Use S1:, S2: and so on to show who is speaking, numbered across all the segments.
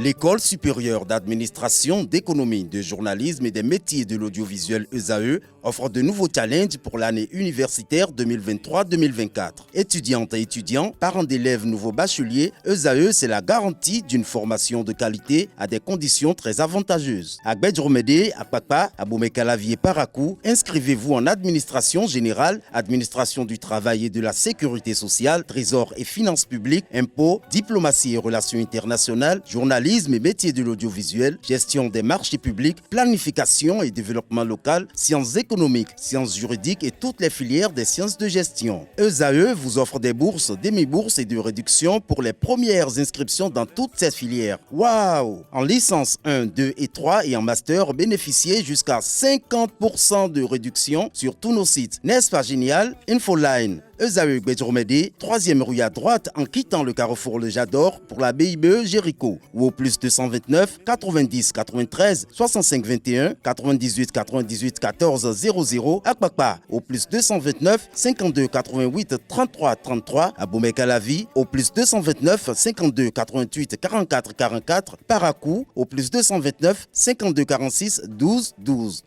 S1: L'École supérieure d'administration, d'économie, de journalisme et des métiers de l'audiovisuel ESAE offre de nouveaux challenges pour l'année universitaire 2023-2024. Étudiantes et étudiants, parents d'élèves nouveaux bacheliers, ESAE, c'est la garantie d'une formation de qualité à des conditions très avantageuses. À Gbedjromede, à Papa, à Boumekalavi et Parakou, inscrivez-vous en administration générale, administration du travail et de la sécurité sociale, trésor et finances publiques, impôts, diplomatie et relations internationales, journalisme et métiers de l'audiovisuel, gestion des marchés publics, planification et développement local, sciences économiques, sciences juridiques et toutes les filières des sciences de gestion. ESAE vous offre des bourses, demi-bourses et de réductions pour les premières inscriptions dans toutes ces filières. Waouh! En licence 1, 2 et 3 et en master, bénéficiez jusqu'à 50% de réduction sur tous nos sites. N'est-ce pas génial? Infoline. ESAE Gbedjromede, 3e rue à droite en quittant le carrefour Le Jador pour la BIBE Jéricho ou au plus 229 90 93 65 21 98 98 14 00 à Kpakpa au plus 229 52 88 33 33 à Boumekalavi au plus 229 52 88 44 44 Parakou au plus 229 52 46 12 12.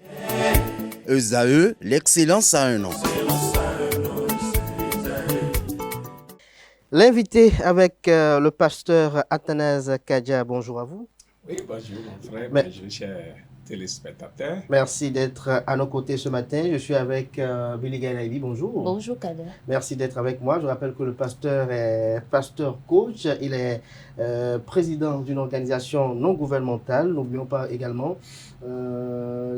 S1: ESAE, l'excellence à un an.
S2: L'invité avec le pasteur Athanase Kadja, bonjour à vous.
S3: Oui, bonjour mon frère, bonjour chers téléspectateurs.
S2: Merci d'être à nos côtés ce matin. Je suis avec Billy Gaïlaïbi, bonjour.
S4: Bonjour Kader.
S2: Merci d'être avec moi. Je rappelle que le pasteur est pasteur coach. Il est président d'une organisation non gouvernementale. N'oublions pas également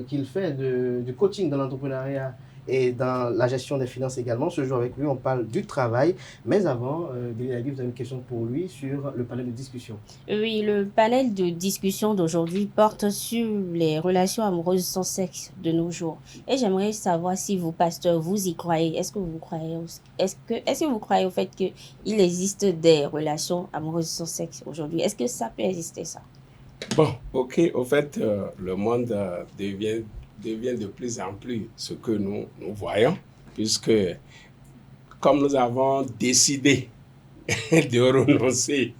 S2: qu'il fait du coaching dans l'entrepreneuriat et dans la gestion des finances également. Ce jour avec lui, on parle du travail. Mais avant, Billy Gaïlaïbi, vous avez une question pour lui sur le panel de discussion.
S4: Oui, le panel de discussion d'aujourd'hui porte sur les relations amoureuses sans sexe de nos jours. Et j'aimerais savoir si vous, pasteur, vous y croyez. Est-ce que vous croyez au fait qu'il existe des relations amoureuses sans sexe aujourd'hui? Est-ce que ça peut exister, ça?
S3: Bon, ok. Au fait, le monde devient de plus en plus ce que nous voyons, puisque comme nous avons décidé de renoncer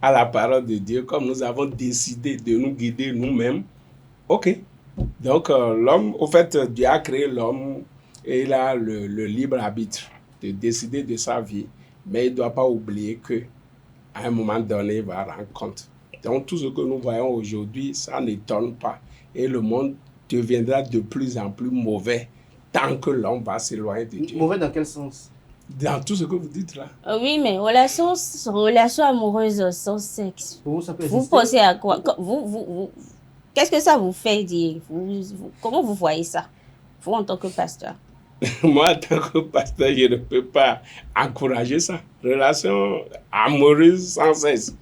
S3: à la parole de Dieu, comme nous avons décidé de nous guider nous-mêmes, ok. Donc l'homme, au fait, Dieu a créé l'homme et il a le libre arbitre de décider de sa vie, mais il ne doit pas oublier qu'à un moment donné, il va rendre compte. Donc tout ce que nous voyons aujourd'hui, ça n'étonne pas. Et le monde deviendra de plus en plus mauvais tant que l'homme va s'éloigner de Dieu.
S2: Mauvais dans quel sens?
S3: Dans tout ce que vous dites là.
S4: Oui, mais relations amoureuses sans sexe.
S2: Pour vous, ça peut
S4: Vous
S2: exister?
S4: pensez à quoi? Qu'est-ce que ça vous fait dire? Comment vous voyez ça? Vous, en tant que pasteur.
S3: Moi, en tant que pasteur, je ne peux pas encourager ça. Relations amoureuses sans cesse.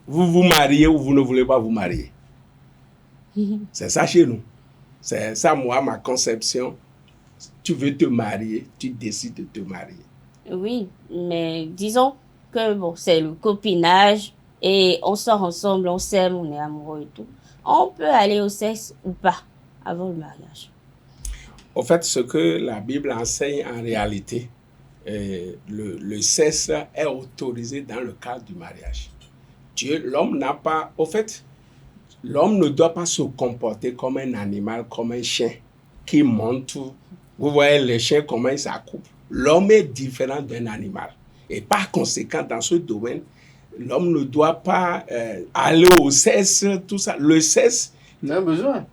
S3: Vous vous mariez ou vous ne voulez pas vous marier. C'est ça chez nous. C'est ça, moi, ma conception. Tu veux te marier, tu décides de te marier.
S4: Oui, mais disons que bon, c'est le copinage et on sort ensemble, on s'aime, on est amoureux et tout. On peut aller au sexe ou pas avant le mariage.
S3: Au fait, ce que la Bible enseigne en réalité, le sexe est autorisé dans le cadre du mariage. L'homme n'a pas... Au fait, l'homme ne doit pas se comporter comme un animal, comme un chien qui monte. Vous voyez les chiens, comment ils s'accouplent. L'homme est différent d'un animal. Et par conséquent, dans ce domaine, l'homme ne doit pas aller au sexe, tout ça. Le sexe...
S2: Il a un besoin.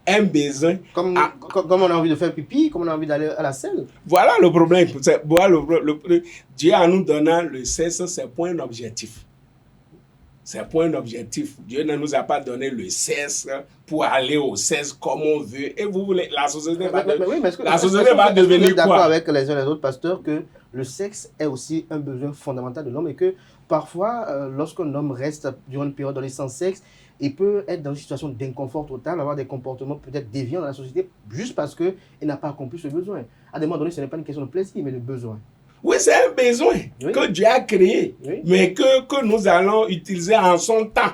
S3: Un besoin.
S2: Comme on a envie de faire pipi, comme on a envie d'aller à la selle.
S3: Voilà le problème. Dieu, en nous donnant le sexe, c'est pour un objectif. C'est pour un objectif. Dieu ne nous a pas donné le sexe pour aller au sexe comme on veut. Et vous voulez, la société va devenir quoi?
S2: D'accord avec les uns et les autres pasteurs que le sexe est aussi un besoin fondamental de l'homme et que parfois, lorsqu'un homme reste durant une période donnée sans sexe, il peut être dans une situation d'inconfort total, avoir des comportements peut-être déviants dans la société juste parce qu'il n'a pas accompli ce besoin. À des moments donnés, ce n'est pas une question de plaisir, mais de besoin.
S3: Oui, c'est un besoin que Dieu a créé, mais que nous allons utiliser en son temps.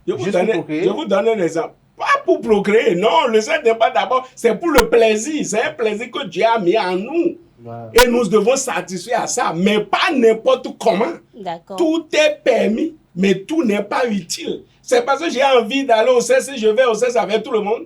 S3: Je vous donne un exemple. Pas pour procréer, non, le sexe n'est pas d'abord, c'est pour le plaisir. C'est un plaisir que Dieu a mis en nous. Wow. Et nous devons satisfaire à ça, mais pas n'importe comment.
S4: D'accord.
S3: Tout est permis Mais tout n'est pas utile. C'est parce que j'ai envie d'aller au sexe, je vais au sexe avec tout le monde.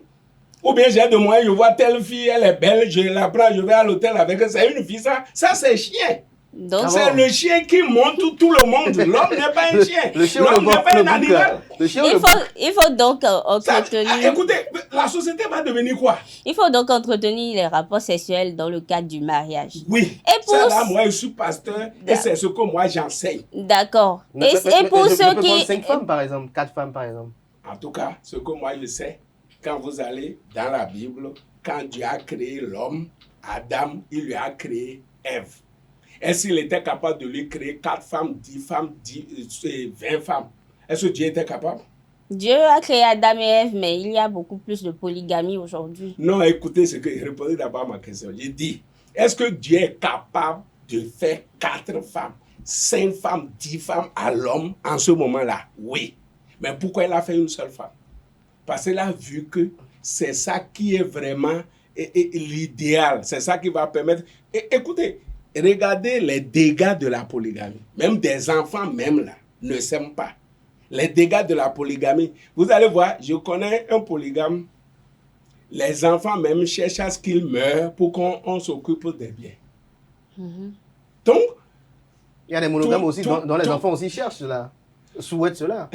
S3: Ou bien j'ai de moyens, je vois telle fille, elle est belle, je la prends, je vais à l'hôtel avec elle. C'est une fille, ça c'est chien.
S4: Donc,
S3: C'est le chien qui monte tout le monde. L'homme n'est pas un chien. L'homme n'est pas un animal.
S4: il faut donc entretenir...
S3: Écoutez, la société va devenir quoi?
S4: Il faut donc entretenir les rapports sexuels dans le cadre du mariage.
S3: Oui.
S4: Et pour
S3: ça là, moi, je suis pasteur et c'est ce que moi j'enseigne.
S4: D'accord. Et pour ceux qui...
S2: 5 femmes, par exemple, 4 femmes, par exemple.
S3: En tout cas, ce que moi je sais, quand vous allez dans la Bible, quand Dieu a créé l'homme, Adam, il lui a créé Ève. Est-ce qu'il était capable de lui créer 4 femmes, 10 femmes, 20 femmes? Est-ce que Dieu était capable?
S4: Dieu a créé Adam et Ève, mais il y a beaucoup plus de polygamie aujourd'hui.
S3: Non, écoutez, répondez d'abord à ma question. J'ai dit, est-ce que Dieu est capable de faire 4 femmes, 5 femmes, 10 femmes à l'homme en ce moment-là? Oui. Mais pourquoi il a fait une seule femme? Parce qu'il a vu que c'est ça qui est vraiment l'idéal. C'est ça qui va permettre... Écoutez, regardez les dégâts de la polygamie. Même des enfants, même là, ne s'aiment pas. Les dégâts de la polygamie. Vous allez voir, je connais un polygame. Les enfants même cherchent à ce qu'ils meurent pour qu'on s'occupe des biens. Donc,
S2: il y a des monogames aussi, dont les enfants aussi cherchent cela, souhaitent cela.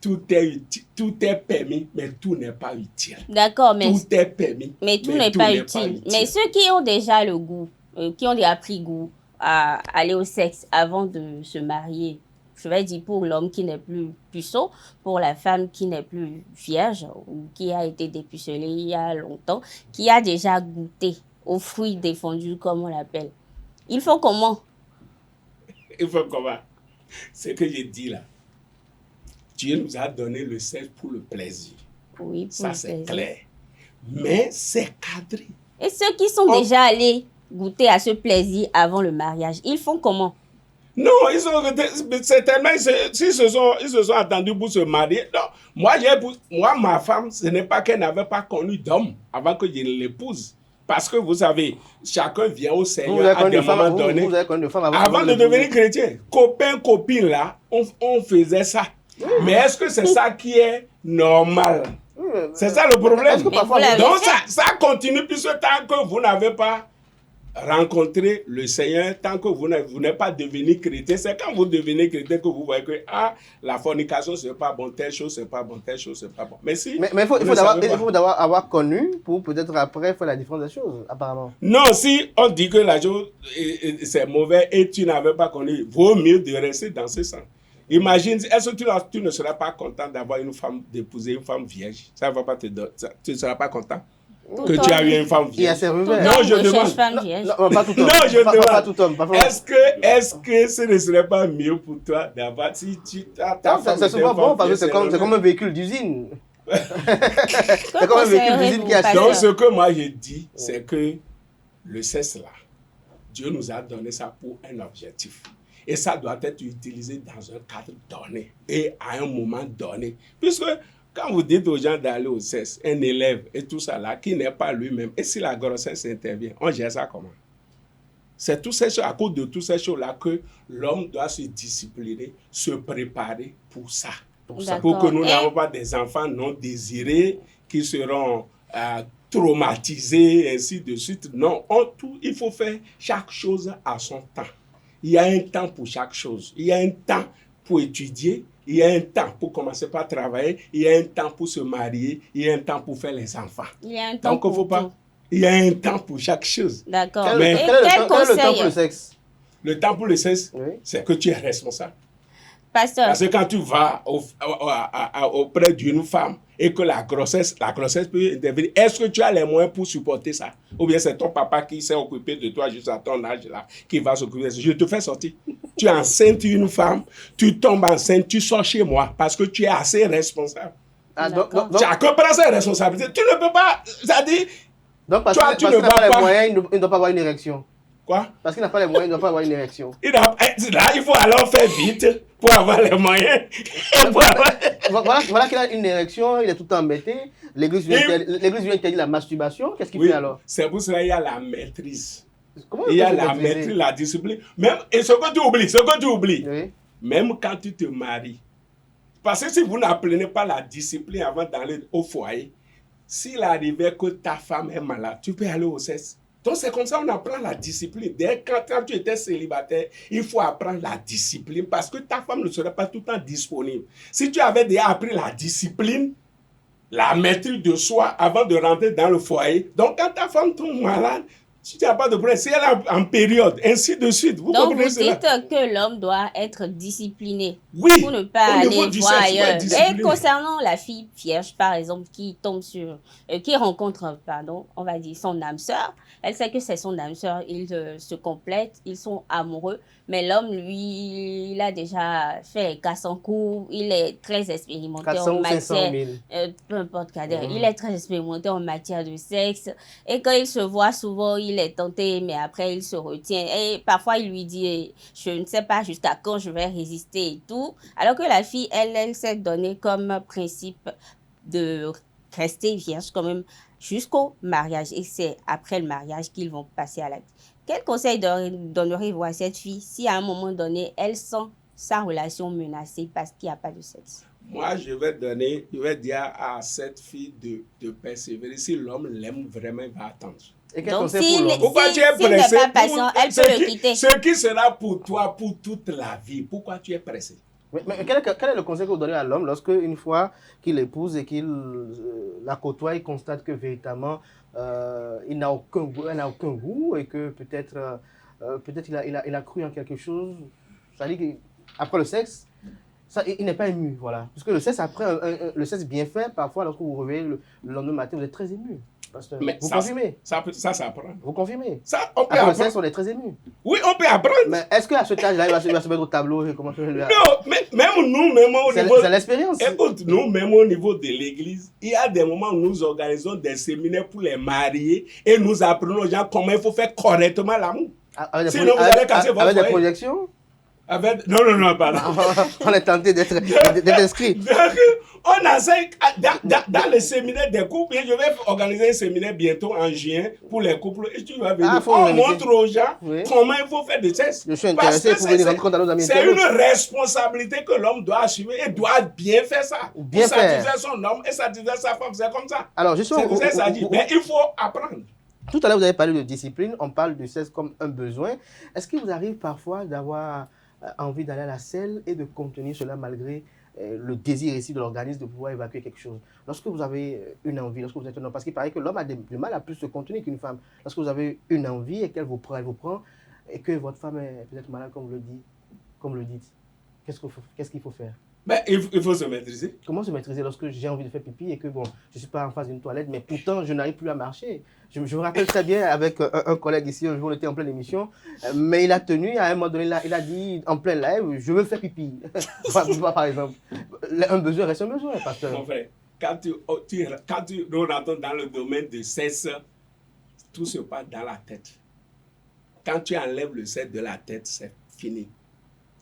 S3: Tout est permis, mais tout n'est pas utile.
S4: D'accord, mais...
S3: Tout est permis,
S4: mais tout n'est pas utile. Mais ceux qui ont déjà le goût, qui ont déjà pris goût à aller au sexe avant de se marier, je vais dire pour l'homme qui n'est plus puceau, pour la femme qui n'est plus vierge ou qui a été dépucelée il y a longtemps, qui a déjà goûté aux fruits défendus, comme on l'appelle. Il faut comment?
S3: Il faut comment? Ce que j'ai dit là. Dieu nous a donné le sexe pour le plaisir.
S4: Oui, pour
S3: ça, c'est clair. Mais c'est cadré.
S4: Et ceux qui sont déjà allés goûter à ce plaisir avant le mariage, ils font comment?
S3: Non, certainement, ils se sont attendus pour se marier. Non, moi, ma femme, ce n'est pas qu'elle n'avait pas connu d'homme avant que je l'épouse. Parce que vous savez, chacun vient au Seigneur à des moments donnés. Avant de devenir chrétien, copain, copine, là, on faisait ça. Mais est-ce que c'est ça qui est normal? C'est ça le problème. Donc ça continue puisque tant que vous n'avez pas rencontré le Seigneur, tant que vous n'êtes pas devenu chrétien, c'est quand vous devenez chrétien que vous voyez que la fornication c'est pas bon, telle chose c'est pas bon, telle chose c'est pas bon. Mais il
S2: faut d'abord avoir connu pour peut-être après faire la différence des choses, apparemment.
S3: Non, si on dit que la chose c'est mauvais et tu n'avais pas connu, vaut mieux de rester dans ce sens. Imagine, est-ce que tu ne seras pas content d'avoir une femme, d'épouser une femme vierge? Ça ne va pas te donner. Tu ne seras pas content que tu as eu une femme vierge?
S2: Non,
S3: je demande.
S2: Non, pas tout homme.
S3: Non, je demande.
S2: Pas tout homme.
S3: Est-ce que ce ne serait pas mieux pour toi d'avoir... Si tu
S2: c'est souvent bon parce que c'est comme un véhicule d'usine. C'est comme un véhicule d'usine qui a...
S3: Donc, ce que moi je dis, c'est que le sexe là, Dieu nous a donné ça pour un objectif. Et ça doit être utilisé dans un cadre donné et à un moment donné. Puisque quand vous dites aux gens d'aller au sexe, un élève et tout ça là, qui n'est pas lui-même, et si la grossesse intervient, on gère ça comment? C'est tout ces choses, à cause de toutes ces choses-là que l'homme doit se discipliner, se préparer pour ça. Pour que nous n'ayons pas des enfants non désirés qui seront traumatisés, et ainsi de suite. Non, il faut faire chaque chose à son temps. Il y a un temps pour chaque chose. Il y a un temps pour étudier. Il y a un temps pour commencer par travailler. Il y a un temps pour se marier. Il y a un temps pour faire les enfants.
S4: Il y a un temps pour tout.
S3: Il y a un temps pour chaque chose.
S4: D'accord.
S2: Quel est le temps pour le sexe?
S3: Le temps pour le sexe, c'est que tu es responsable.
S4: Pasteur.
S3: Parce que quand tu vas auprès d'une femme et que la grossesse peut intervenir, est-ce que tu as les moyens pour supporter ça? Ou bien c'est ton papa qui s'est occupé de toi jusqu'à ton âge là, qui va s'occuper de ça? Je te fais sortir. Tu es enceinte une femme, tu tombes enceinte, tu sors chez moi parce que tu es assez responsable. Chacun prend ses responsabilités. Tu ne peux pas, c'est-à-dire...
S2: Donc parce qu'il n'a pas les moyens, il ne doit pas avoir une érection.
S3: Quoi?
S2: Parce qu'il n'a pas les moyens, il ne doit pas avoir une érection.
S3: Là, il faut alors faire vite pour avoir les moyens.
S2: Voilà qu'il a une érection, il est tout embêté. L'église vient interdire la masturbation. Qu'est-ce qu'il fait alors?
S3: C'est pour cela qu'il y a la maîtrise.
S2: Comment
S3: il y a la maîtrise, la discipline. Même, et ce que tu oublies, même quand tu te maries, parce que si vous n'apprenez pas la discipline avant d'aller au foyer, s'il arrivait que ta femme est malade, tu peux aller au sexe. Donc c'est comme ça qu'on apprend la discipline. Dès quand tu étais célibataire, il faut apprendre la discipline parce que ta femme ne serait pas tout le temps disponible. Si tu avais déjà appris la discipline, la maîtrise de soi avant de rentrer dans le foyer, donc quand ta femme tombe malade, si tu n'as pas de problème, si elle est en période, ainsi de suite. Vous
S4: Donc,
S3: comprenez
S4: vous
S3: cela?
S4: dites que l'homme doit être discipliné
S3: Oui,
S4: pour ne pas
S3: au niveau
S4: aller
S3: du
S4: voir
S3: sexe, il faut être
S4: ailleurs.
S3: discipliné.
S4: Et concernant la fille vierge, par exemple, qui tombe qui rencontre, pardon, on va dire son âme sœur, elle sait que c'est son âme sœur, ils se complètent, ils sont amoureux, mais l'homme, lui, il a déjà fait les casses en cours, il est très expérimenté
S2: 400
S4: en
S2: ou 500
S4: matière,
S2: 000.
S4: peu importe, Kader, il est très expérimenté en matière de sexe, et quand il se voit souvent, il est tenté, mais après, il se retient, et parfois, il lui dit, je ne sais pas jusqu'à quand je vais résister et tout, alors que la fille, elle s'est donnée comme principe de rester vierge quand même jusqu'au mariage, et c'est après le mariage qu'ils vont passer à l'acte. Quel conseil donneriez-vous à cette fille si à un moment donné, elle sent sa relation menacée parce qu'il n'y a pas de sexe?
S3: Moi, je vais dire à cette fille de persévérer. Si l'homme l'aime vraiment, il va attendre.
S2: Et quel
S4: Donc,
S2: conseil pour l'homme?
S3: Pourquoi tu es
S4: s'il n'est
S3: pressé?
S4: pas patient, elle peut le quitter.
S3: Ce qui sera pour toi pour toute la vie. Pourquoi tu es pressé?
S2: Mais quel est le conseil que vous donnez à l'homme lorsque, une fois qu'il l'épouse et qu'il la côtoie, il constate que véritablement, il n'a aucun goût et que peut-être il a cru en quelque chose. Ça dit qu'après le sexe, ça, il n'est pas ému, voilà. Parce que le sexe, après, le sexe bien fait, parfois, lorsque vous vous réveillez le lendemain matin, vous êtes très ému. Pasteur.
S3: Mais
S2: vous confirmez?
S3: Ça s'apprend.
S2: Vous confirmez?
S3: Ça, on peut
S2: Après le
S3: apprendre.
S2: sexe, on est très ému.
S3: Oui, on peut apprendre.
S2: Mais est-ce qu'à cet âge-là, il va se mettre au tableau et commencer à lui...
S3: Non, mais même nous, même au niveau...
S2: C'est l'expérience.
S3: Écoute, nous, même au niveau de l'église, il y a des moments où nous organisons des séminaires pour les mariés et nous apprenons aux gens comment il faut faire correctement l'amour. Sinon, vous allez casser votre
S2: avec des
S3: foyer.
S2: projections?
S3: Non, pardon.
S2: On est tenté d'être inscrit.
S3: Donc, on enseigne dans le séminaire des couples. Et je vais organiser un séminaire bientôt en juin pour les couples. Et tu vas venir. On montre aux gens comment il faut faire des tests.
S2: Je suis intéressé pour venir rendre compte à nos amis.
S3: C'est une responsabilité que l'homme doit assumer et doit bien faire ça.
S2: Bien
S3: pour
S2: faire.
S3: satisfaire son homme et satisfaire sa femme. C'est comme ça.
S2: Alors, justement,
S3: mais il faut apprendre.
S2: Tout à l'heure, vous avez parlé de discipline. On parle du sexe comme un besoin. Est-ce qu'il vous arrive parfois d'avoir envie d'aller à la selle et de contenir cela malgré le désir ici de l'organisme de pouvoir évacuer quelque chose? Lorsque vous avez une envie, lorsque vous êtes un homme, parce qu'il paraît que l'homme a du mal à plus se contenir qu'une femme. Lorsque vous avez une envie et qu'elle vous prend, et que votre femme est peut-être malade, comme vous le dites, qu'est-ce qu'il faut faire?
S3: Mais il faut se maîtriser.
S2: Comment se maîtriser lorsque j'ai envie de faire pipi et que bon, je ne suis pas en face d'une toilette, mais pourtant je n'arrive plus à marcher? Je me rappelle très bien avec un collègue ici, un jour on était en pleine émission, mais il a tenu, à un moment donné, il a dit en plein live, je veux faire pipi. Par exemple, un besoin reste un besoin, pasteur.
S3: Mon frère, quand nous rentrons dans le domaine du sexe, tout se passe dans la tête. Quand tu enlèves le sexe de la tête, c'est fini.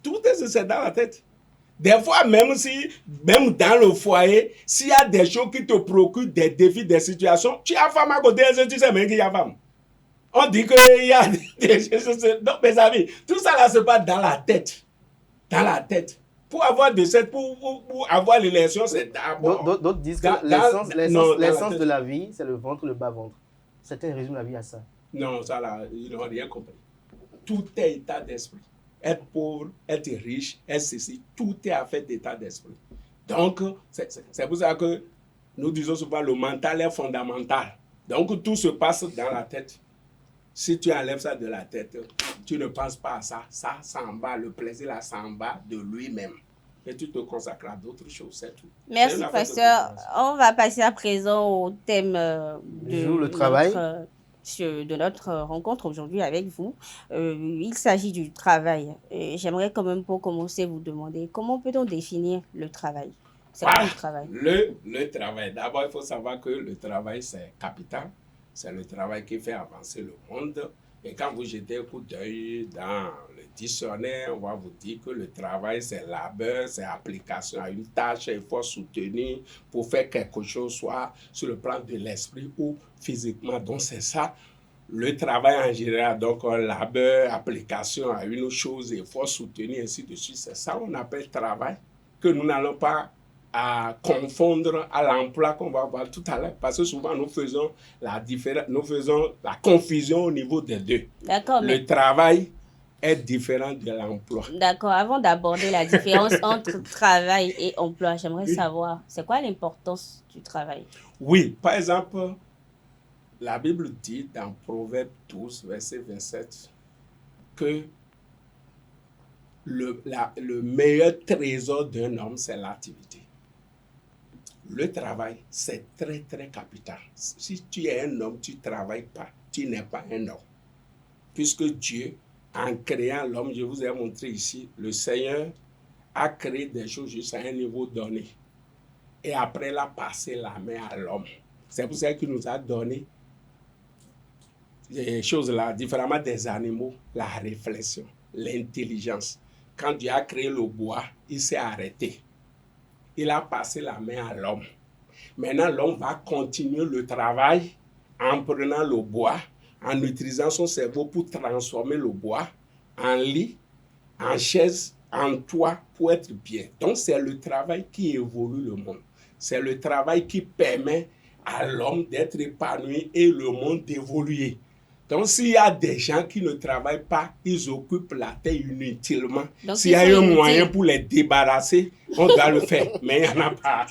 S3: Tout est dans la tête. Des fois, même dans le foyer, s'il y a des choses qui te procurent des défis, des situations, tu as femme à côté, tu sais même qu'il y a femme. On dit qu'il y a des choses. Donc, mes amis, tout ça là se passe dans la tête. Dans la tête. Pour avoir de cette, pour avoir l'élection, c'est d'abord.
S2: D'autres disent que l'essence de la vie, c'est le ventre, le bas-ventre. Certains résument la vie à ça.
S3: Non, ça là, ils n'ont rien compris. Tout est état d'esprit. Être pauvre, être riche, être ceci, tout est affaire d'état d'esprit. Donc, c'est pour ça que nous disons souvent le mental est fondamental. Donc, tout se passe dans la tête. Si tu enlèves ça de la tête, tu ne penses pas à ça. Ça s'en va, le plaisir là s'en va de lui-même. Et tu te consacres à d'autres choses, c'est tout.
S4: Merci, pasteur. On va passer à présent au thème
S2: le travail.
S4: De notre rencontre aujourd'hui avec vous. Il s'agit du travail. J'aimerais quand même pour commencer vous demander comment peut-on définir le travail? C'est quoi le travail?
S3: Le travail. D'abord, il faut savoir que le travail, c'est capital. C'est le travail qui fait avancer le monde. Et quand vous jetez un coup d'œil dans le dictionnaire, on va vous dire que le travail, c'est labeur, c'est application à une tâche, il faut soutenir pour faire quelque chose, soit sur le plan de l'esprit ou physiquement. Donc, c'est ça le travail en général, donc labeur, application à une chose, effort soutenu, ainsi de suite. C'est ça qu'on appelle travail, que nous n'allons pas à confondre à l'emploi qu'on va voir tout à l'heure. Parce que souvent, nous faisons la confusion au niveau des deux.
S4: D'accord,
S3: Le travail est différent de l'emploi.
S4: D'accord, avant d'aborder la différence entre travail et emploi, j'aimerais savoir, c'est quoi l'importance du travail?
S3: Oui, par exemple, la Bible dit dans Proverbe 12, verset 27, que le meilleur trésor d'un homme, c'est l'activité. Le travail, c'est très, très capital. Si tu es un homme, tu ne travailles pas, tu n'es pas un homme. Puisque Dieu, en créant l'homme, je vous ai montré ici, le Seigneur a créé des choses jusqu'à un niveau donné. Et après, il a passé la main à l'homme. C'est pour ça qu'il nous a donné des choses là, différemment des animaux, la réflexion, l'intelligence. Quand Dieu a créé le bois, il s'est arrêté. Il a passé la main à l'homme. Maintenant, l'homme va continuer le travail en prenant le bois, en utilisant son cerveau pour transformer le bois en lit, en chaise, en toit pour être bien. Donc, c'est le travail qui évolue le monde. C'est le travail qui permet à l'homme d'être épanoui et le monde d'évoluer. Donc, s'il y a des gens qui ne travaillent pas, ils occupent la terre inutilement. S'il y a un moyen pour les débarrasser, on doit le faire. Mais il n'y en a pas.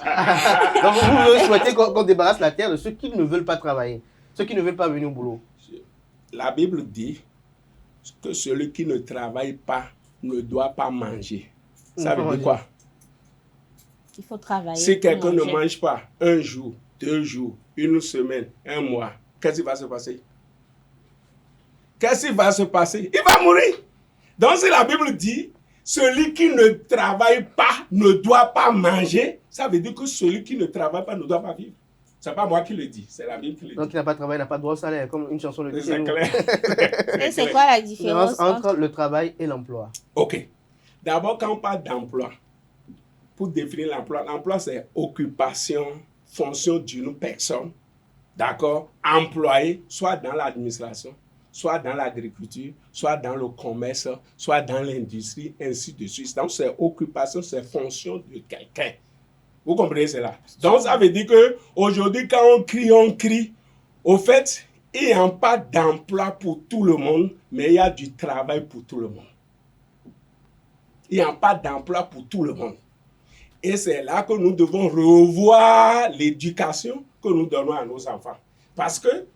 S2: Donc, vous souhaitez qu'on débarrasse la terre de ceux qui ne veulent pas travailler, ceux qui ne veulent pas venir au boulot.
S3: La Bible dit que celui qui ne travaille pas ne doit pas manger. Ça veut dire quoi?
S4: Il faut travailler.
S3: Si quelqu'un ne mange pas un jour, 2 jours, 1 semaine, 1 mois, qu'est-ce qui va se passer? Qu'est-ce qui va se passer? Il va mourir. Donc si la Bible dit, celui qui ne travaille pas ne doit pas manger, ça veut dire que celui qui ne travaille pas ne doit pas vivre. Ce n'est pas moi qui le dis, c'est la Bible qui le dit.
S2: Donc il n'a pas de travail, il n'a pas de droit au salaire, comme une chanson le dit.
S3: C'est clair.
S4: Et c'est quoi la différence
S2: entre le travail et l'emploi?
S3: Ok. D'abord, quand on parle d'emploi, pour définir l'emploi c'est occupation, fonction d'une personne, d'accord, employée, soit dans l'administration, soit dans l'agriculture, soit dans le commerce, soit dans l'industrie, ainsi de suite. Donc, c'est occupation, c'est fonction de quelqu'un. Vous comprenez cela? Donc, ça veut dire qu'aujourd'hui, quand on crie, au fait, il n'y a pas d'emploi pour tout le monde, mais il y a du travail pour tout le monde. Il n'y a pas d'emploi pour tout le monde. Et c'est là que nous devons revoir l'éducation que nous donnons à nos enfants. Parce que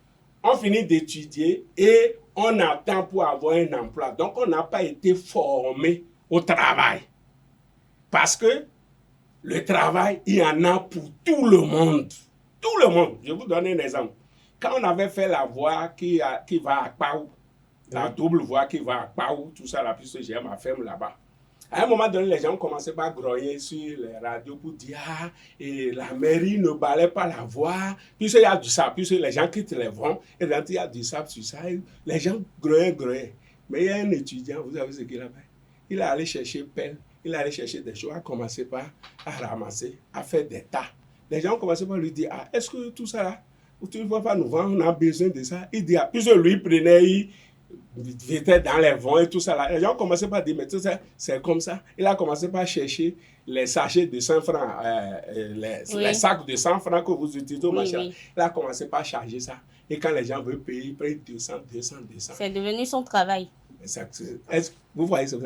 S3: on finit d'étudier et on attend pour avoir un emploi. Donc, on n'a pas été formé au travail. Parce que le travail, il y en a pour tout le monde. Tout le monde. Je vous donne un exemple. Quand on avait fait la voie qui va à Paou, la double voie qui va à Paou, tout ça, là, puisque j'ai ma ferme là-bas. À un moment donné, les gens commençaient à grogner sur les radios pour dire et la mairie ne balait pas la voie, puisqu'il y a du sable, puisque les gens quittent les vents, et quand il y a du sable sur ça, les gens grognaient. Mais il y a un étudiant, vous savez ce qu'il a fait? Il est allé chercher pelle, il est allé chercher des choses, a commencé à ramasser, à faire des tas. Les gens ont commencé par lui dire, est-ce que tout ça là, tu ne vas pas nous vendre, on a besoin de ça? Il dit, puisque lui prenait, il était dans les vents et tout ça là. Les gens commençaient par dire, mais tout ça, c'est comme ça. Il a commencé par chercher les sachets de 100 francs, les sacs de 100 francs que vous utilisez au marché. Oui. Il a commencé par charger ça. Et quand les gens veulent payer, ils prennent 200.
S4: C'est devenu son travail.
S3: Vous voyez ça?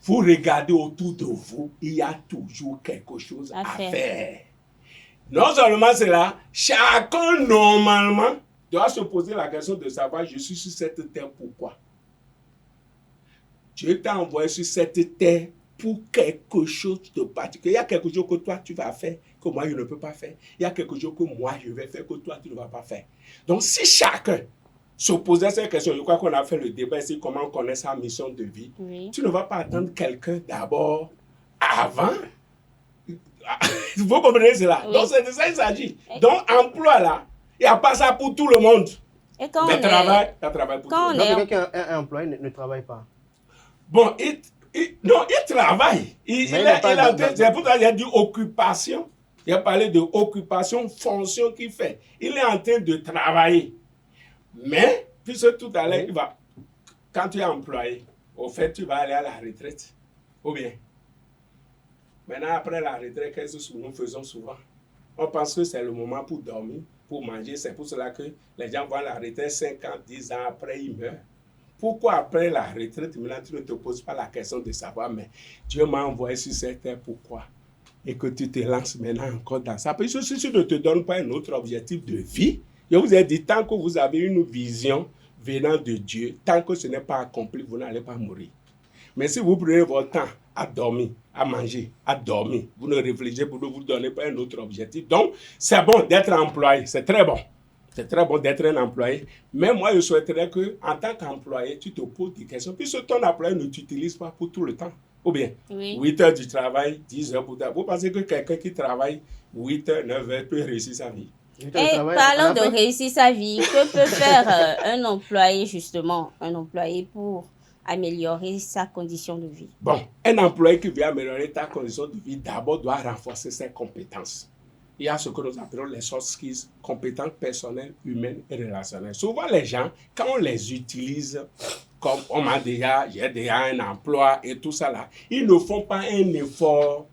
S3: Vous regardez autour de vous, il y a toujours quelque chose à faire. Non seulement cela, chacun normalement doit se poser la question de savoir, je suis sur cette terre pourquoi? Dieu t'a envoyé sur cette terre pour quelque chose de particulier. Il y a quelque chose que toi tu vas faire, que moi je ne peux pas faire. Il y a quelque chose que moi je vais faire, que toi tu ne vas pas faire. Donc si chacun se posait cette question, je crois qu'on a fait le débat ici, comment on connaît sa mission de vie. Oui. Tu ne vas pas attendre quelqu'un d'abord, avant. Vous comprenez cela? Oui. Donc c'est de ça qu'il s'agit. Donc emploi là, il n'y a pas ça pour tout le monde.
S4: Et quand
S3: le travail pour tout le monde.
S2: Donc quelqu'un qui est un employé ne travaille pas.
S3: Bon, il travaille. C'est pour ça qu'il a dit occupation. Il a parlé de occupation, fonction qu'il fait. Il est en train de travailler. Mais Puisque tout à l'heure, quand tu es employé, au fait, tu vas aller à la retraite. Ou bien, maintenant, après la retraite, qu'est-ce que nous faisons souvent? On pense que c'est le moment pour dormir, pour manger. C'est pour cela que les gens vont à la retraite 5 ans, 10 ans après, ils meurent. Pourquoi après la retraite, maintenant, tu ne te poses pas la question de savoir, mais Dieu m'a envoyé sur cette terre, pourquoi? Et que tu te lances maintenant encore dans ça. Parce que si tu ne te donnes pas un autre objectif de vie, je vous ai dit, tant que vous avez une vision venant de Dieu, tant que ce n'est pas accompli, vous n'allez pas mourir. Mais si vous prenez votre temps à dormir, à manger, à dormir, vous ne réfléchissez pour ne vous donner pas un autre objectif. Donc, c'est bon d'être employé, c'est très bon. C'est très bon d'être un employé. Mais moi, je souhaiterais qu'en tant qu'employé, tu te poses des questions. Puisque ton employé ne t'utilise pas pour tout le temps. Ou bien, 8 heures du travail, 10 heures pour toi. Vous pensez que quelqu'un qui travaille 8 heures, 9 heures peut réussir sa vie?
S4: Et parlant de réussir sa vie, que peut faire un employé, justement, pour améliorer sa condition de vie?
S3: Bon, un employé qui veut améliorer ta condition de vie, d'abord doit renforcer ses compétences. Il y a ce que nous appelons les soft skills, compétences personnelles, humaines et relationnelles. Souvent, les gens, quand on les utilise comme j'ai déjà un emploi et tout ça là, ils ne font pas un effort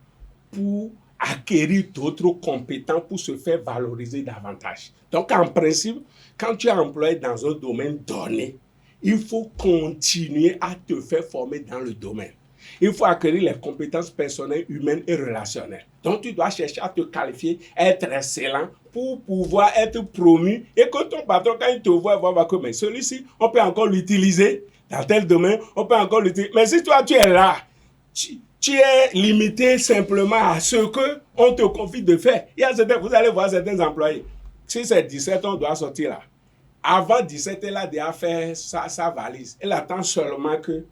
S3: pour acquérir d'autres compétences pour se faire valoriser davantage. Donc, en principe, quand tu es employé dans un domaine donné, il faut continuer à te faire former dans le domaine. Il faut acquérir les compétences personnelles, humaines et relationnelles. Donc, tu dois chercher à te qualifier, être excellent pour pouvoir être promu et que ton patron, quand il te voit, il va voir que mais celui-ci, on peut encore l'utiliser dans tel domaine, on peut encore l'utiliser. Mais si toi, tu es là, tu es limité simplement à ce qu'on te confie de faire. Vous allez voir certains employés. Si c'est 17 ans, on doit sortir là. Avant 17, elle a déjà fait sa valise. Elle attend seulement que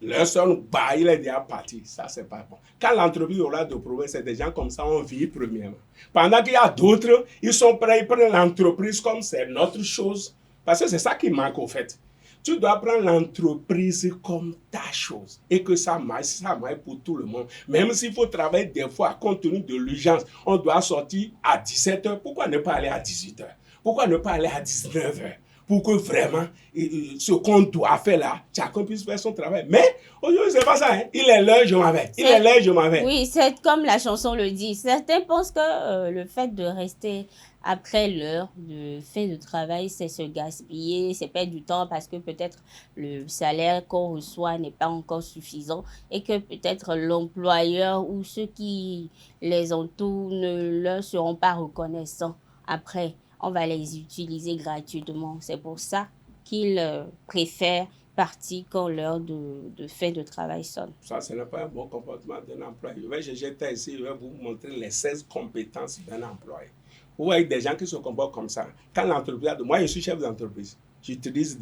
S3: leur son, il est déjà parti. Ça, c'est pas bon. Quand l'entreprise aura de problèmes, c'est des gens comme ça, on vit premièrement. Pendant qu'il y a d'autres, ils sont prêts, ils prennent l'entreprise comme c'est notre chose. Parce que c'est ça qui manque au fait. Tu dois prendre l'entreprise comme ta chose et que ça marche pour tout le monde. Même s'il faut travailler des fois, compte tenu de l'urgence, on doit sortir à 17h. Pourquoi ne pas aller à 18h? Pourquoi ne pas aller à 19h? Pour que vraiment, ce qu'on doit faire là, chacun puisse faire son travail. Mais aujourd'hui, c'est pas ça. Hein? Il est l'heure, je m'en vais. Il est l'heure, je m'en vais.
S4: Oui, c'est comme la chanson le dit. Certains pensent que le fait de rester après l'heure de fin de travail, c'est se gaspiller, c'est perdre du temps parce que peut-être le salaire qu'on reçoit n'est pas encore suffisant et que peut-être l'employeur ou ceux qui les entourent ne leur seront pas reconnaissants après. On va les utiliser gratuitement. C'est pour ça qu'ils préfèrent partir quand l'heure de fin de travail sonne.
S3: Ça, ce n'est pas un bon comportement d'un employé. J'étais ici, je vais vous montrer les 16 compétences d'un employé. Vous voyez des gens qui se comportent comme ça. Quand l'entreprise, moi je suis chef d'entreprise, j'utilise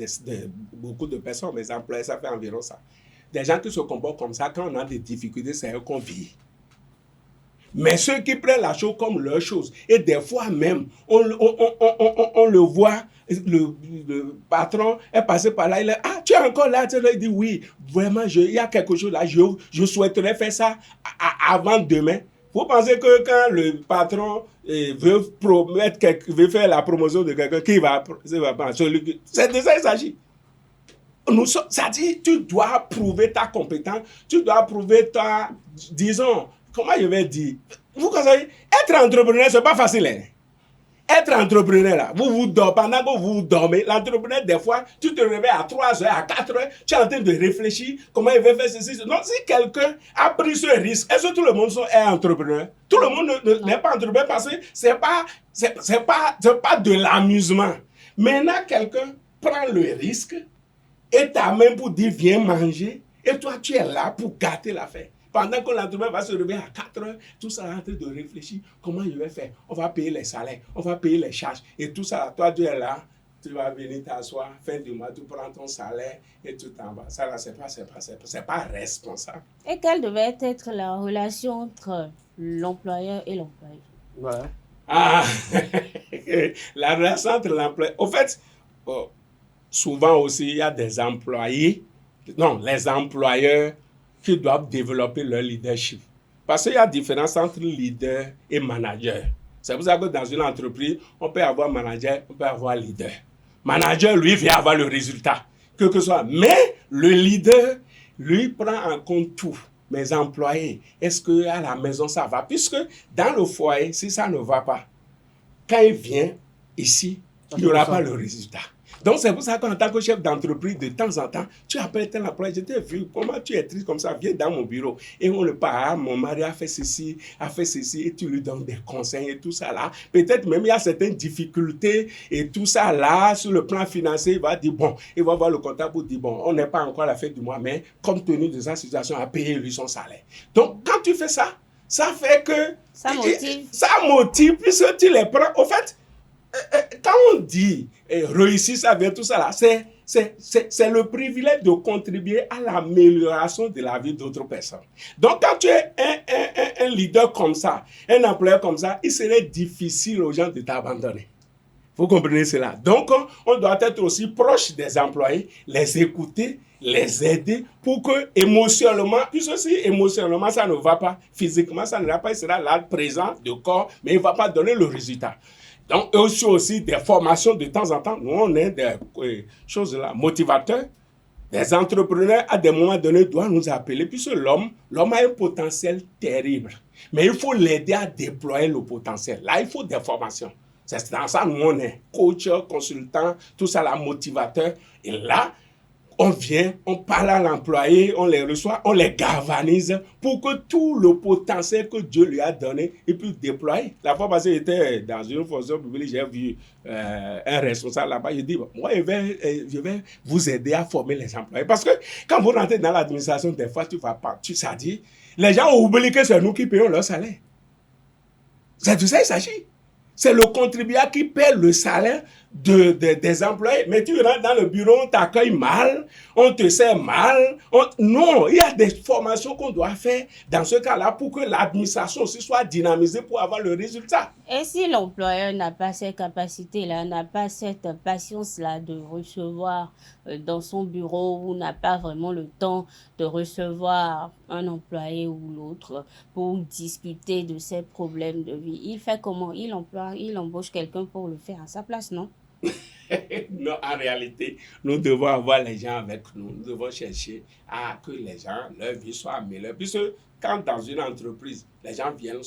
S3: beaucoup de personnes, mes employés, ça fait environ ça. Des gens qui se comportent comme ça, quand on a des difficultés, c'est eux qu'on vit. Mais ceux qui prennent la chose comme leur chose, et des fois même, on le voit, le patron est passé par là, il dit, ah, tu es encore là, il dit, oui, vraiment, il y a quelque chose là, je souhaiterais faire ça avant demain. Vous pensez que quand le patron veut faire la promotion de quelqu'un, qui va prendre celui c'est de ça qu'il s'agit. Ça dit, tu dois prouver ta compétence, tu dois prouver ta, disons, comment je vais dire, vous savez, être entrepreneur, c'est pas facile. Hein? Être entrepreneur, là, pendant que vous dormez, l'entrepreneur, des fois, tu te réveilles à 3 heures, à 4 heures, tu es en train de réfléchir comment il va faire ceci. Donc, si quelqu'un a pris ce risque, est-ce que tout le monde est entrepreneur? Tout le monde n'est pas entrepreneur parce que c'est pas de l'amusement. Maintenant, quelqu'un prend le risque et t'amène pour dire viens manger et toi, tu es là pour gâter l'affaire. Pendant que l'entrepreneur va se réveiller à 4 heures, tout ça est en train de réfléchir. Comment il va faire? On va payer les salaires, on va payer les charges. Et tout ça, toi, tu es là, tu vas venir t'asseoir, fin du mois, tu prends ton salaire et tu t'en vas. Ça, là, c'est pas responsable.
S4: Et quelle devait être la relation entre l'employeur et l'employé?
S2: Voilà.
S3: Ah, la relation entre l'employeur. Au fait, souvent aussi, il y a des employés, les employeurs qui doivent développer leur leadership. Parce qu'il y a différence entre leader et manager. C'est pour ça que dans une entreprise, on peut avoir manager, on peut avoir leader. Manager, lui, vient avoir le résultat. Que ce soit. Mais le leader, lui, prend en compte tout. Mes employés, est-ce qu'à la maison, ça va? Puisque dans le foyer, si ça ne va pas, quand il vient ici, il n'y aura pas le résultat. Donc, c'est pour ça qu'en tant que chef d'entreprise, de temps en temps, tu appelles tel employé, je t'ai vu, comment tu es triste comme ça, viens dans mon bureau. Et on le parle, mon mari a fait ceci, et tu lui donnes des conseils et tout ça là. Peut-être même il y a certaines difficultés et tout ça là, sur le plan financier, il va dire, bon, il va voir le comptable pour dire, bon, on n'est pas encore à la fin du mois, mais compte tenu de sa situation, à payer lui son salaire. Donc, quand tu fais ça, ça fait que...
S4: Ça motive.
S3: Ça motive, puisque tu les prends. Au fait, quand on dit réussir, ça vient tout ça là, c'est le privilège de contribuer à l'amélioration de la vie d'autres personnes. Donc, quand tu es un leader comme ça, un employeur comme ça, il serait difficile aux gens de t'abandonner. Vous comprenez cela? Donc, on doit être aussi proche des employés, les écouter, les aider pour que émotionnellement, puisque si émotionnellement ça ne va pas, physiquement ça ne va pas, il sera là présent de corps, mais il ne va pas donner le résultat. Donc, aussi des formations de temps en temps. Nous, on est des choses là, motivateurs. Les entrepreneurs, à des moments donnés, doivent nous appeler, puisque l'homme a un potentiel terrible. Mais il faut l'aider à déployer le potentiel. Là, il faut des formations. C'est dans ça, nous, on est coach, consultant, tout ça, là, motivateur. Et là, on vient, on parle à l'employé, on les reçoit, on les galvanise pour que tout le potentiel que Dieu lui a donné, il puisse déployer. La fois passée, j'étais dans une fonction publique, j'ai vu un responsable là-bas, il dit, bon, moi, je vais vous aider à former les employés. Parce que quand vous rentrez dans l'administration, des fois, tu vas pas, ça dit, les gens oublient que c'est nous qui payons leur salaire. C'est de ça qu'il s'agit. C'est le contribuable qui paie le salaire des employés. Mais tu rentres dans le bureau, on t'accueille mal, on te sert mal. Non, il y a des formations qu'on doit faire dans ce cas-là pour que l'administration aussi soit dynamisée pour avoir le résultat.
S4: Et si l'employeur n'a pas cette capacité-là, n'a pas cette patience-là de recevoir dans son bureau ou n'a pas vraiment le temps de recevoir un employé ou l'autre pour discuter de ses problèmes de vie, il fait comment? Il embauche quelqu'un pour le faire à sa place, non?
S3: Non, en réalité, nous devons avoir les gens avec nous. Nous devons chercher à que les gens, leur vie soit améliorée. Puisque quand dans une entreprise, les gens viennent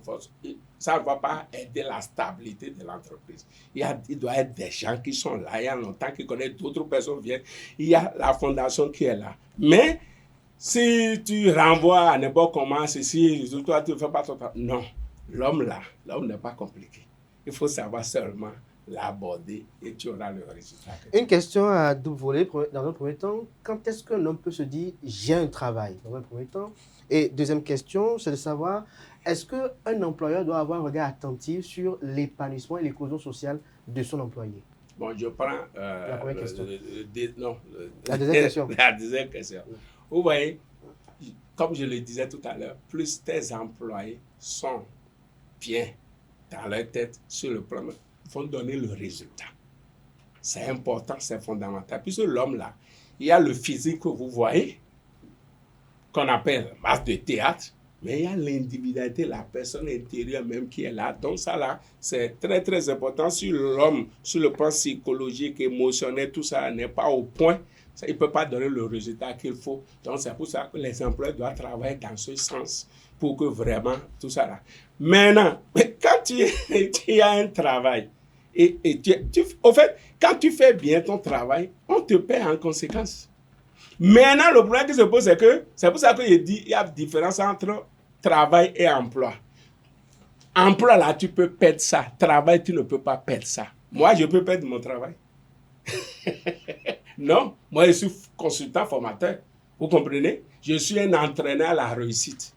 S3: force, ça ne va pas aider la stabilité de l'entreprise. Il doit y être des gens qui sont là, il y a longtemps, qui connaissent, d'autres personnes viennent. Il y a la fondation qui est là. Mais si tu renvoies à n'importe comment, toi, tu ne fais pas ton travail. Non, l'homme n'est pas compliqué. Il faut savoir seulement l'aborder et tu auras le résultat.
S2: Une question à double volet. Dans un premier temps, quand est-ce qu'un homme peut se dire « j'ai un travail » dans un premier temps? Et deuxième question, c'est de savoir, est-ce qu'un employeur doit avoir un regard attentif sur l'épanouissement et l'éclosion sociale de son employé?
S3: Bon, je prends
S2: la première question.
S3: La deuxième question. La deuxième question. Vous voyez, comme je le disais tout à l'heure, plus tes employés sont bien dans leur tête sur le plan, vont donner le résultat. C'est important, c'est fondamental. Puisque l'homme là, il y a le physique que vous voyez, qu'on appelle masse de théâtre, mais il y a l'individualité, la personne intérieure même qui est là. Donc ça là, c'est très très important. Si l'homme, sur le plan psychologique, émotionnel, tout ça n'est pas au point, ça, il ne peut pas donner le résultat qu'il faut. Donc c'est pour ça que les employeurs doivent travailler dans ce sens pour que vraiment tout ça là. Maintenant, quand tu as un travail, et au fait, quand tu fais bien ton travail, on te paie en conséquence. Maintenant, le problème qui se pose, c'est pour ça que je dis qu'il y a une différence entre travail et emploi. Emploi, là, tu peux perdre ça. Travail, tu ne peux pas perdre ça. Moi, je peux perdre mon travail. Non, moi, je suis consultant formateur. Vous comprenez? Je suis un entraîneur à la réussite.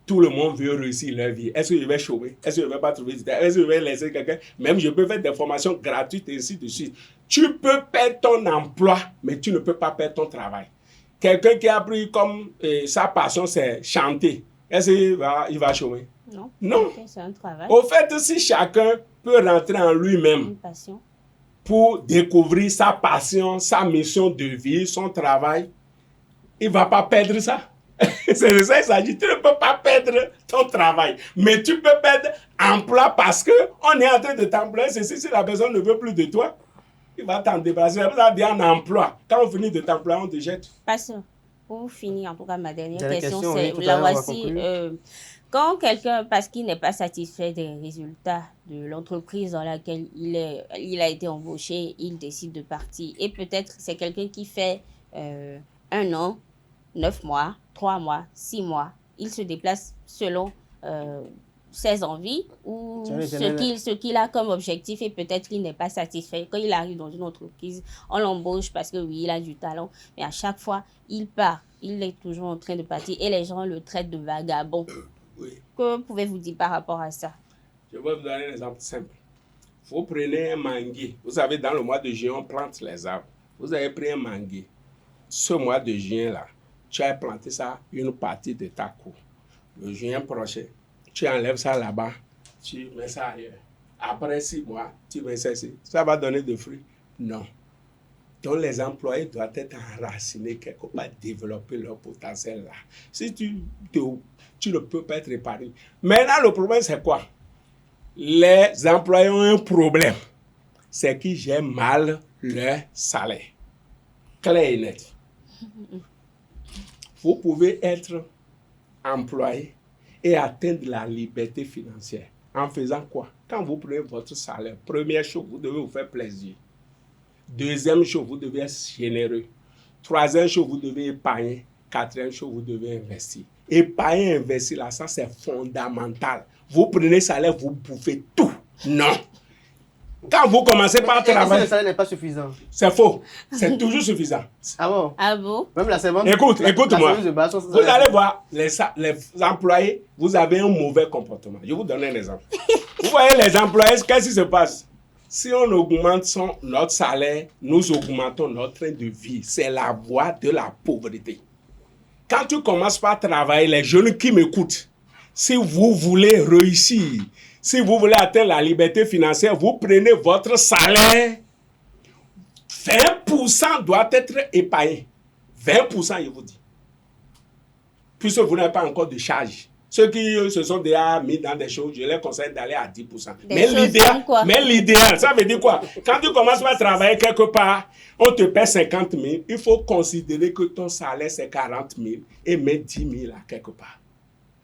S3: Tout le monde veut réussir leur vie. Est-ce que je vais chômer? Est-ce que je ne vais pas trouver du temps? Est-ce que je vais laisser quelqu'un? Même je peux faire des formations gratuites et ainsi de suite. Tu peux perdre ton emploi, mais tu ne peux pas perdre ton travail. Quelqu'un qui a pris comme sa passion, c'est chanter. Est-ce qu'il va chômer?
S4: Non.
S3: Non.
S4: Okay, c'est un travail.
S3: Au fait, si chacun peut rentrer en lui-même
S4: Une passion.
S3: pour découvrir sa passion, sa mission de vie, son travail, il ne va pas perdre ça. C'est de ça qu'il s'agit. Tu ne peux pas perdre ton travail. Mais tu peux perdre emploi parce qu'on est en train de t'employer. C'est si la personne ne veut plus de toi. Il va t'en débarrasser. Vous avez dit un emploi. Quand on finit de t'employer, on te jette.
S4: Pasteur, pour finir, en tout cas, ma dernière question,
S2: question,
S4: c'est,
S2: oui, tout à
S4: la
S2: l'heure, on va
S4: voici,
S2: conclure.
S4: quand quelqu'un, parce qu'il n'est pas satisfait des résultats de l'entreprise dans laquelle il a été embauché, il décide de partir. Et peut-être c'est quelqu'un qui fait 1 an, 9 mois, 3 mois, 6 mois. Il se déplace selon ses envies ou ce qu'il a comme objectif et peut-être qu'il n'est pas satisfait. Quand il arrive dans une entreprise, on l'embauche parce que oui, il a du talent, mais à chaque fois, il part. Il est toujours en train de partir et les gens le traitent de vagabond.
S3: Oui.
S4: Que pouvez-vous dire par rapport à ça?
S3: Je vais vous donner un exemple simple. Vous prenez un manguier. Vous savez, dans le mois de juin, on plante les arbres. Vous avez pris un manguier. Ce mois de juin-là, tu as planté ça une partie de ta cour. Le juin prochain, tu enlèves ça là-bas, tu mets ça ailleurs. Après 6 mois, tu mets ça ici. Ça va donner des fruits? Non. Donc les employés doivent être enracinés quelque part, développer leur potentiel là. Si tu ne peux pas être réparé. Maintenant, le problème, c'est quoi? Les employés ont un problème. C'est qu'ils gèrent mal leur salaire. Clair et net. Vous pouvez être employé et atteindre la liberté financière. En faisant quoi? Quand vous prenez votre salaire, première chose, vous devez vous faire plaisir. Deuxième chose, vous devez être généreux. Troisième chose, vous devez épargner. Quatrième chose, vous devez investir. Épargner et investir, là, ça c'est fondamental. Vous prenez salaire, vous bouffez tout. Non. Quand vous commencez par travailler...
S2: Le salaire n'est pas suffisant.
S3: C'est faux. C'est toujours suffisant.
S2: Ah bon?
S4: Ah bon?
S2: Même la servante...
S3: Écoute-moi. Vous allez voir, les employés, vous avez un mauvais comportement. Je vous donne un exemple. Vous voyez les employés, qu'est-ce qui se passe? Si on augmente notre salaire, nous augmentons notre train de vie. C'est la voie de la pauvreté. Quand tu commences par travailler, les jeunes qui m'écoutent, si vous voulez réussir, si vous voulez atteindre la liberté financière, vous prenez votre salaire, 20% doit être épargné. 20%, je vous dis. Puisque vous n'avez pas encore de charge. Ceux qui se sont déjà mis dans des choses, je les conseille d'aller à 10%. Mais l'idéal, ça veut dire quoi? Quand tu commences à travailler quelque part, on te paie 50 000, il faut considérer que ton salaire c'est 40 000 et mettre 10 000 à quelque part.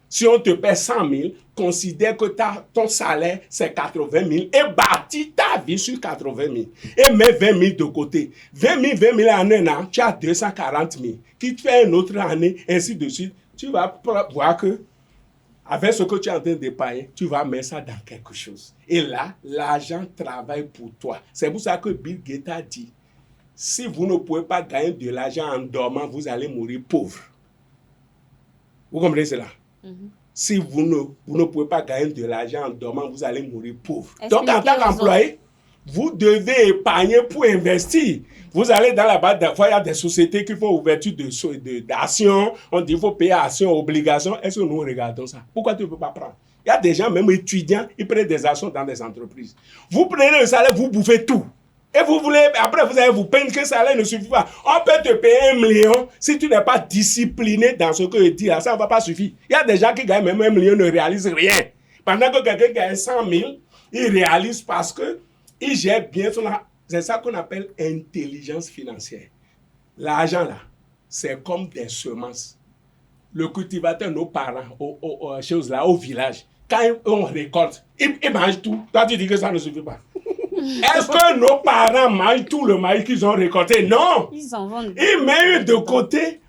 S3: Si on te paie 100 000, considère que ton salaire c'est 80 000 et bâtis ta vie sur 80 000 et mets 20 000 de côté. 20 000 en un an, tu as 240 000. Qui te fait une autre année, ainsi de suite, tu vas voir que avec ce que tu es en train d'épargner, tu vas mettre ça dans quelque chose. Et là, l'argent travaille pour toi. C'est pour ça que Bill Gates a dit, si vous ne pouvez pas gagner de l'argent en dormant, vous allez mourir pauvre. Vous comprenez cela? Si vous ne pouvez pas gagner de l'argent en dormant, vous allez mourir pauvre. Donc, en tant qu'employé, vous devez épargner pour investir. Vous allez dans la base d'affaires, il y a des sociétés qui font ouverture d'actions. On dit qu'il faut payer actions, obligations. Est-ce que nous regardons ça? Pourquoi tu ne peux pas prendre? Il y a des gens, même étudiants, ils prennent des actions dans des entreprises. Vous prenez le salaire, vous bouffez tout. Et vous voulez, après vous allez vous peindre que le salaire ne suffit pas. On peut te payer 1 million si tu n'es pas discipliné dans ce que je dis là. Ça ne va pas suffire. Il y a des gens qui gagnent même 1 million ne réalisent rien. Pendant que quelqu'un gagne 100 000, il réalise parce que il gère bien son argent. C'est ça qu'on appelle intelligence financière. L'argent là, c'est comme des semences. Le cultivateur, nos parents, choses là, au village, quand on récolte, ils mangent tout. Toi, tu dis que ça ne suffit pas. Est-ce que nos parents mangent tout le maïs qu'ils ont récolté? Non.
S4: Ils en vendent.
S3: Ils mettent de côté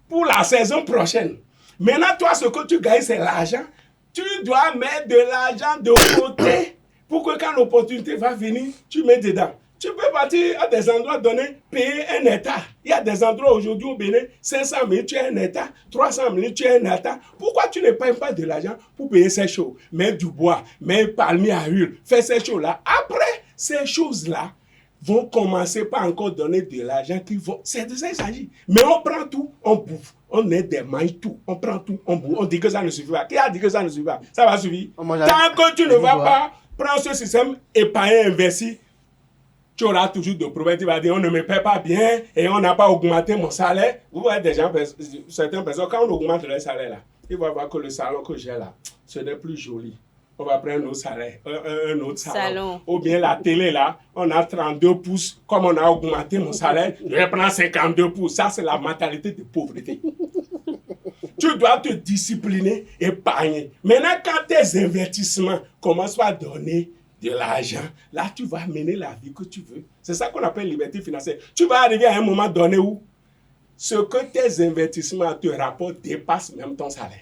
S3: pour la saison prochaine. Maintenant, toi, ce que tu gagnes, c'est l'argent. Tu dois mettre de l'argent de côté pour que quand l'opportunité va venir, tu mets dedans. Tu peux partir à des endroits donnés, payer un état. Il y a des endroits aujourd'hui au Bénin, 500 000, tu as un état, 300 000, tu as un état. Pourquoi tu ne payes pas de l'argent pour payer ces choses? Mets du bois, mets palmier à huile, fais ces choses-là. Après, ces choses-là vont commencer par encore donner de l'argent qui vont... C'est de ça qu'il s'agit. Mais on prend tout, on bouffe. On est des mange tout, on prend tout, on bouffe. On dit que ça ne suffit pas. Qui a dit que ça ne suffit pas? Ça va suffire. Tant que tu ne vas pas prendre ce système épargné, investi, tu auras toujours de problèmes. Tu vas dire, on ne me paie pas bien et on n'a pas augmenté mon salaire. Vous voyez des gens, certaines personnes, quand on augmente leur salaire là, ils vont voir que le salon que j'ai là, ce n'est plus joli. on va prendre nos salaires, un autre
S4: Salon.
S3: Ou bien la télé, là, on a 32 pouces. Comme on a augmenté mon salaire, je vais prendre 52 pouces. Ça, c'est la mentalité de pauvreté. Tu dois te discipliner, épargner. Maintenant, quand tes investissements commencent à donner de l'argent, là, tu vas mener la vie que tu veux. C'est ça qu'on appelle liberté financière. Tu vas arriver à un moment donné où ce que tes investissements te rapportent dépasse même ton salaire.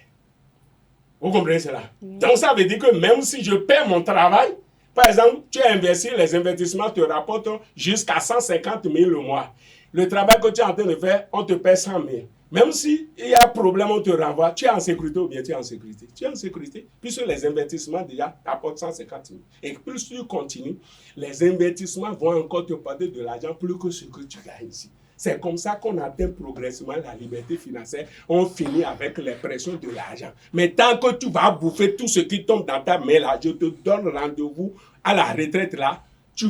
S3: Vous comprenez cela? Donc, ça veut dire que même si je perds mon travail, par exemple, tu as investi, les investissements te rapportent jusqu'à 150 000 le mois. Le travail que tu es en train de faire, on te paie 100 000. Même s'il y a un problème, on te renvoie. Tu es en sécurité ou bien tu es en sécurité? Tu es en sécurité, puisque les investissements déjà t'apportent 150 000. Et plus tu continues, les investissements vont encore te porter de l'argent plus que ce que tu gagnes ici. C'est comme ça qu'on atteint progressivement la liberté financière. On finit avec les pressions de l'argent. Mais tant que tu vas bouffer tout ce qui tombe dans ta main là, je te donne rendez-vous à la retraite là, tu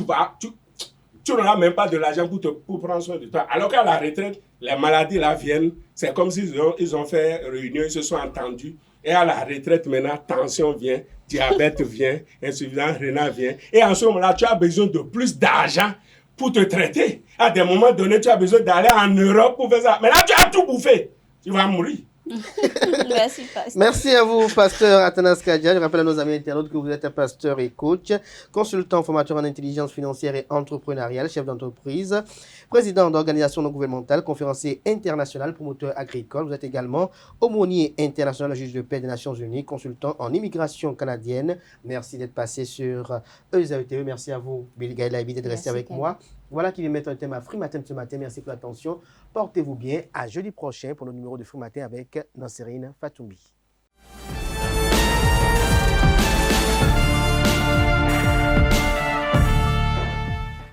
S3: n'auras même pas de l'argent pour prendre soin de toi. Alors qu'à la retraite, les maladies là viennent, c'est comme s'ils ont fait réunion, ils se sont entendus. Et à la retraite maintenant, tension vient, diabète vient, insuffisance rénale vient. Et en ce moment-là, tu as besoin de plus d'argent pour te traiter. À des moments donnés, tu as besoin d'aller en Europe pour faire ça. Mais là, tu as tout bouffé. Tu vas mourir.
S4: Merci, pasteur.
S2: Merci à vous, pasteur Athanas Kadia. Je rappelle à nos amis internautes que vous êtes un pasteur et coach, consultant, formateur en intelligence financière et entrepreneuriale, chef d'entreprise, président d'organisation non gouvernementale, conférencier international, promoteur agricole. Vous êtes également aumônier international, juge de paix des Nations Unies, consultant en immigration canadienne. Merci d'être passé sur ESAE-TV. Merci à vous, Billy Gaïla, d'être resté avec moi. Voilà qui vient mettre un thème à Free Matin ce matin. Merci pour l'attention. Portez-vous bien. À jeudi prochain pour le numéro de Free Matin avec Nancérine Fatoumbi.